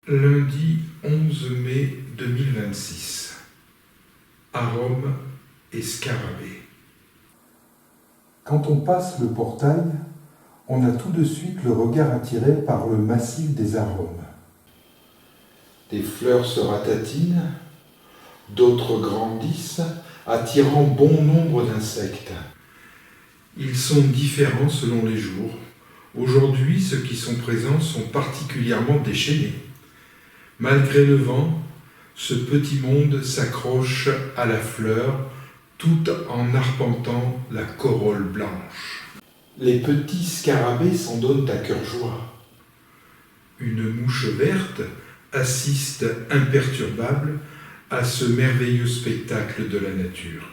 Lundi 11 mai 2026. Arômes et scarabées. Quand on passe le portail, on a tout de suite le regard attiré par le massif des arômes. Des fleurs se ratatinent, d'autres grandissent, attirant bon nombre d'insectes. Ils sont différents selon les jours. Aujourd'hui, ceux qui sont présents sont particulièrement déchaînés. Malgré le vent, ce petit monde s'accroche à la fleur tout en arpentant la corolle blanche. Les petits scarabées s'en donnent à cœur joie. Une mouche verte assiste imperturbable à ce merveilleux spectacle de la nature.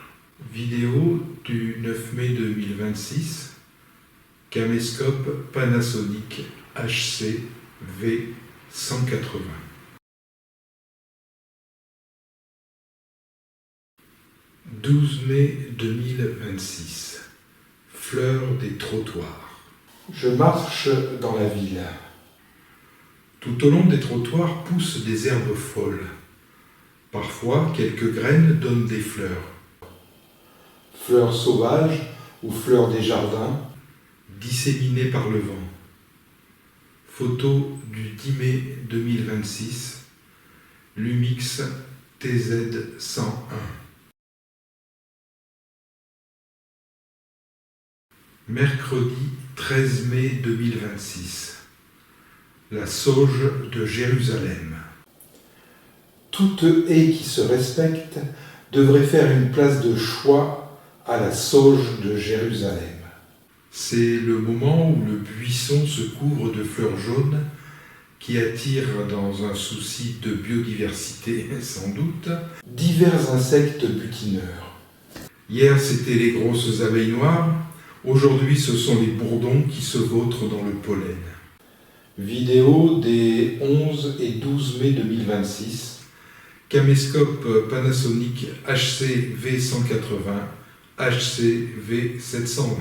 Vidéo du 9 mai 2026, caméscope Panasonic HC V180. 12 mai 2026, fleurs des trottoirs. Je marche dans la ville. Tout au long des trottoirs poussent des herbes folles. Parfois, quelques graines donnent des fleurs. Fleurs sauvages ou fleurs des jardins. Disséminées par le vent. Photo du 10 mai 2026, Lumix TZ101. Mercredi 13 mai 2026, la sauge de Jérusalem. Toute haie qui se respecte devrait faire une place de choix à la sauge de Jérusalem. C'est le moment où le buisson se couvre de fleurs jaunes qui attirent, dans un souci de biodiversité sans doute, divers insectes butineurs. Hier, c'était les grosses abeilles noires. Aujourd'hui, ce sont les bourdons qui se vautrent dans le pollen. Vidéo des 11 et 12 mai 2026. Caméscope Panasonic HC V180, HC V720.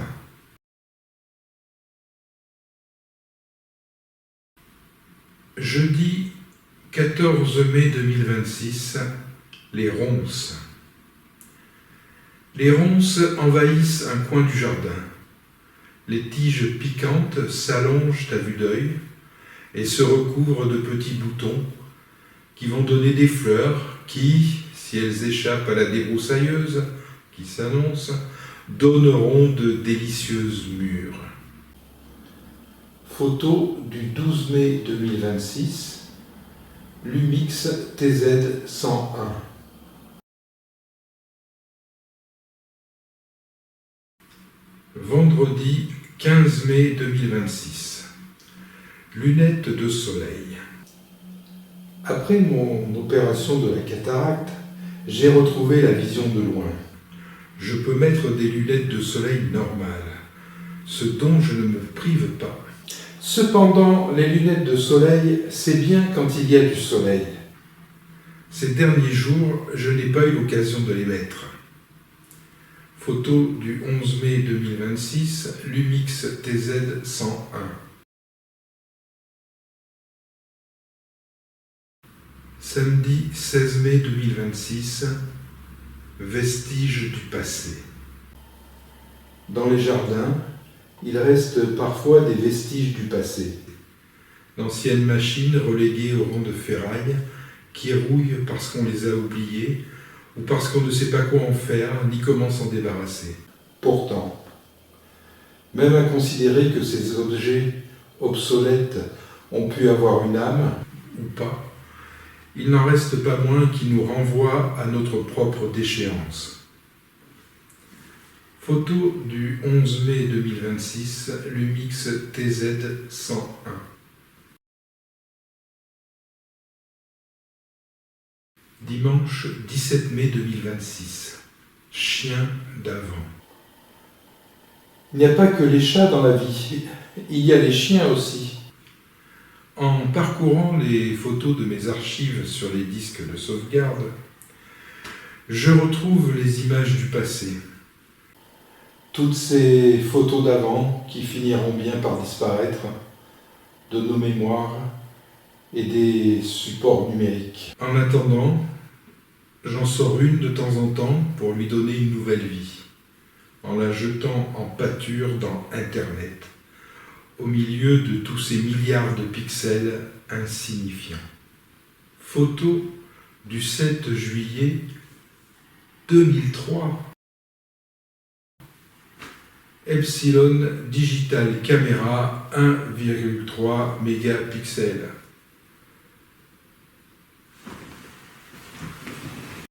Jeudi 14 mai 2026, les ronces. Les ronces envahissent un coin du jardin. Les tiges piquantes s'allongent à vue d'œil et se recouvrent de petits boutons qui vont donner des fleurs qui, si elles échappent à la débroussailleuse qui s'annonce, donneront de délicieuses mûres. Photo du 12 mai 2026, Lumix TZ101. Vendredi 15 mai 2026, lunettes de soleil. Après mon opération de la cataracte, j'ai retrouvé la vision de loin. Je peux mettre des lunettes de soleil normales, ce dont je ne me prive pas. Cependant, les lunettes de soleil, c'est bien quand il y a du soleil. Ces derniers jours, je n'ai pas eu l'occasion de les mettre. Photo du 11 mai 2026, Lumix TZ101. Samedi 16 mai 2026, vestiges du passé. Dans les jardins, il reste parfois des vestiges du passé. D'anciennes machines reléguées au rang de ferraille qui rouillent parce qu'on les a oubliées ou parce qu'on ne sait pas quoi en faire ni comment s'en débarrasser. Pourtant, même à considérer que ces objets obsolètes ont pu avoir une âme, ou pas, il n'en reste pas moins qui nous renvoie à notre propre déchéance. Photo du 11 mai 2026, Lumix TZ101. Dimanche 17 mai 2026, chien d'avant. Il n'y a pas que les chats dans la vie, il y a les chiens aussi. En parcourant les photos de mes archives sur les disques de sauvegarde, je retrouve les images du passé. Toutes ces photos d'avant qui finiront bien par disparaître de nos mémoires et des supports numériques. En attendant, j'en sors une de temps en temps pour lui donner une nouvelle vie, en la jetant en pâture dans Internet, au milieu de tous ces milliards de pixels insignifiants. Photo du 7 juillet 2003. Epsilon Digital Camera 1,3 mégapixels.